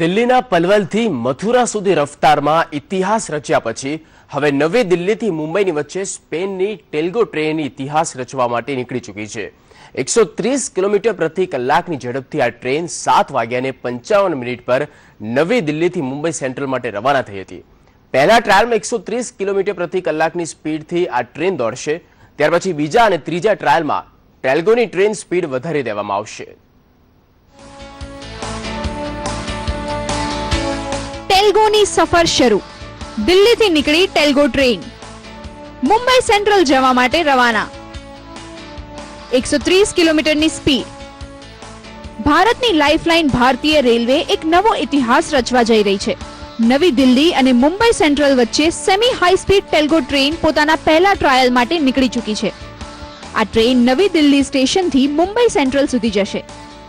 દિલ્હીના પલવલથી મથુરા સુધી રફતારમાં ઇતિહાસ રચ્યા પછી હવે નવી દિલ્હીથી મુંબઈની વચ્ચે સ્પેનની ટેલ્ગો ટ્રેન ઇતિહાસ રચવા માટે નીકળી ચૂકી છે। 130 કિલોમીટર પ્રતિ કલાકની ઝડપથી આ ટ્રેન 7:55 પર નવી દિલ્હીથી મુંબઈ સેન્ટ્રલ માટે રવાના થઈ હતી। પહેલા ટ્રાયલમાં 130 કિલોમીટર પ્રતિ કલાકની સ્પીડથી આ ટ્રેન દોડશે, ત્યાર પછી બીજા અને ત્રીજા ટ્રાયલમાં ટેલ્ગોની ટ્રેન સ્પીડ વધારી દેવામાં આવશે। ટેલ્ગોની સફર શરૂ। દિલ્હીથી નીકળી ટેલ્ગો ટ્રેન મુંબઈ સેન્ટ્રલ જવા માટે રવાના। 130 કિલોમીટરની સ્પીડ। ભારતની લાઇફલાઇન ભારતીય રેલવે એક નવો ઇતિહાસ રચવા જઈ રહી છે। નવી દિલ્હી અને મુંબઈ સેન્ટ્રલ વચ્ચે સેમી હાઈ સ્પીડ ટેલ્ગો ટ્રેન પોતાના પહેલા ટ્રાયલ માટે નીકળી ચૂકી છે। આ ટ્રેન નવી દિલ્હી સ્ટેશનથી મુંબઈ સેન્ટ્રલ સુધી જશે।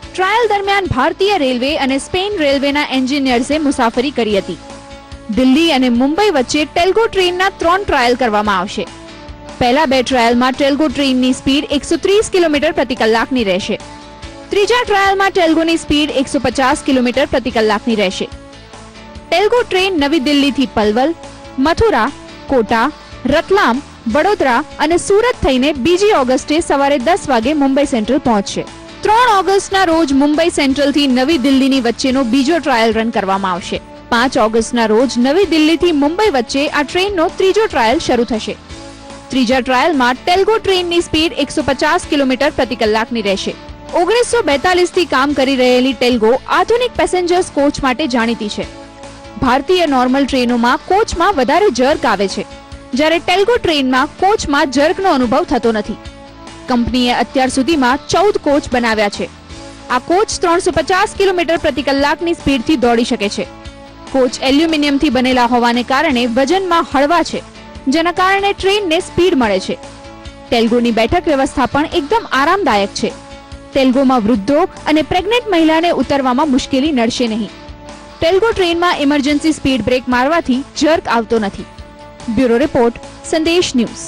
ટ્રાયલ દરમિયાન ભારતીય રેલવે અને સ્પેન રેલવેના એન્જિનિયર્સે મુસાફરી કરી હતી। દિલ્હી અને મુંબઈ વચ્ચે ટેલ્ગો ટ્રેનના 3 ટ્રાયલ કરવામાં આવશે। પહેલા 2 ટ્રાયલમાં ટેલ્ગો ટ્રેનની સ્પીડ 130 કિલોમીટર પ્રતિ કલાકની રહેશે। ત્રીજા ટ્રાયલમાં ટેલ્ગોની સ્પીડ 150 કિલોમીટર પ્રતિ કલાકની રહેશે। ટેલ્ગો ટ્રેન નવી દિલ્હીથી પલવલ, મથુરા, કોટા, રતલામ, વડોદરા અને સુરત થઈને 2 ઓગસ્ટે સવારે 10 વાગે મુંબઈ સેન્ટ્રલ પહોંચશે। 3 ઓગસ્ટના રોજ મુંબઈ સેન્ટ્રલથી નવી દિલ્હીની વચ્ચેનો બીજો ટ્રાયલ રન કરવામાં આવશે। 5 ઓગસ્ટના રોજ નવી દિલ્હીથી મુંબઈ વચ્ચે આ ટ્રેનનો ત્રીજો ટ્રાયલ શરૂ થશે। ત્રીજા ટ્રાયલમાં ટેલ્ગો ટ્રેનની સ્પીડ 150 કિલોમીટર પ્રતિ કલાકની રહેશે। 1942 થી કામ કરી રહેલી ટેલ્ગો આધુનિક પેસેન્જર્સ કોચ માટે જાણીતી છે। ભારતીય નોર્મલ ટ્રેનોમાં કોચમાં વધારે જર્ક આવે છે, જ્યારે ટેલ્ગો ટ્રેનમાં કોચમાં જર્કનો અનુભવ થતો નથી। કંપનીએ અત્યાર સુધીમાં 14 કોચ બનાવ્યા છે। આ કોચ 350 કિલોમીટર પ્રતિ કલાકની સ્પીડથી દોડી શકે છે। કોચ એલ્યુમિનિયમથી બનેલા હોવાને કારણે વજનમાં હળવા છે, જેના કારણે ટ્રેનને સ્પીડ મળે છે। ટેલ્ગોની બેઠક વ્યવસ્થા પણ એકદમ આરામદાયક છે। ટેલ્ગોમાં વૃદ્ધો અને પ્રેગ્નેન્ટ મહિલાને ઉતરવામાં મુશ્કેલી નડશે નહીં। ટેલ્ગો ટ્રેનમાં ઇમરજન્સી સ્પીડ બ્રેક મારવાથી જર્ક આવતો નથી। બ્યુરો રિપોર્ટ, સંદેશ ન્યૂઝ।